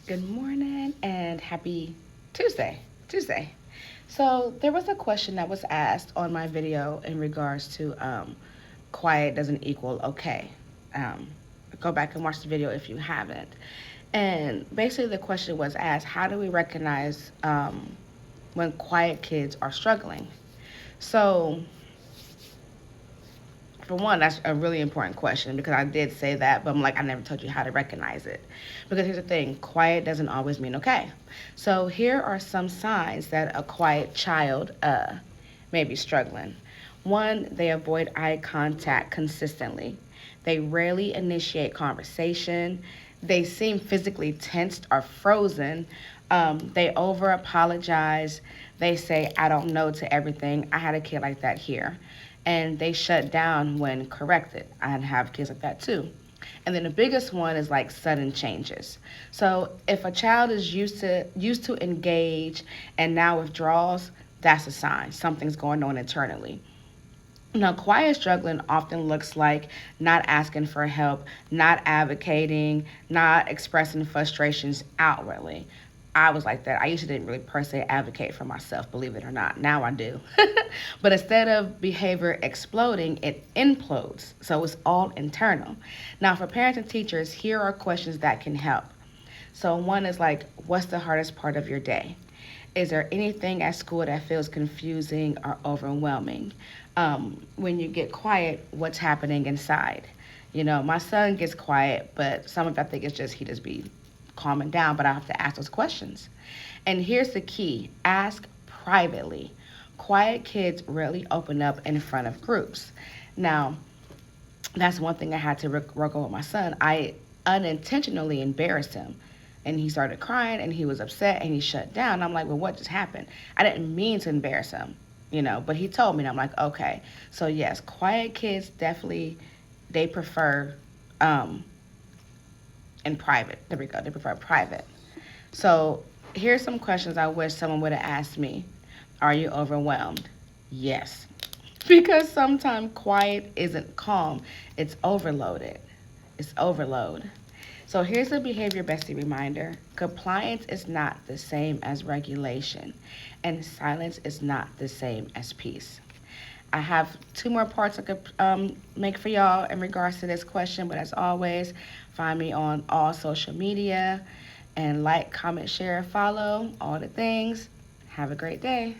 Good morning and happy Tuesday. Tuesday. So there was a question that was asked on my video in regards to quiet doesn't equal okay. Um, Go back and watch the video if you haven't. And basically the question was asked, how do we recognize when quiet kids are struggling? So for one, that's a really important question because I did say that, but I'm like, I never told you how to recognize it. Because here's the thing, quiet doesn't always mean okay. So here are some signs that a quiet child may be struggling. One, they avoid eye contact consistently. They rarely initiate conversation. They seem physically tensed or frozen. They over apologize. They say, I don't know to everything. I had a kid like that here. And they shut down when corrected. I have kids like that too. And then the biggest one is like sudden changes. So if a child is used to engage and now withdraws, that's a sign something's going on internally. Now, quiet struggling often looks like not asking for help, not advocating, not expressing frustrations outwardly. I was like that. I used to didn't really per se advocate for myself, believe it or not. Now I do. But instead of behavior exploding, it implodes. So it's all internal. Now, for parents and teachers, here are questions that can help. So one is like, what's the hardest part of your day? Is there anything at school that feels confusing or overwhelming? When you get quiet, what's happening inside? You know, my son gets quiet, but some of it I think it's just he just be calming down, but I have to ask those questions. And here's the key, ask privately. Quiet kids rarely open up in front of groups. Now, that's one thing I had to work on with my son. I unintentionally embarrassed him. And he started crying and he was upset and he shut down. I'm like, well, what just happened? I didn't mean to embarrass him, but he told me and I'm like, okay. So yes, quiet kids definitely, they prefer um, in private. There we go. They prefer private. So here's some questions I wish someone would have asked me. Are you overwhelmed? Yes. Because sometimes quiet isn't calm, it's overloaded. It's overload. So here's a behavior bestie reminder. Compliance is not the same as regulation, and silence is not the same as peace. I have two more parts I could make for y'all in regards to this question, but as always, find me on all social media and like, comment, share, follow, all the things. Have a great day.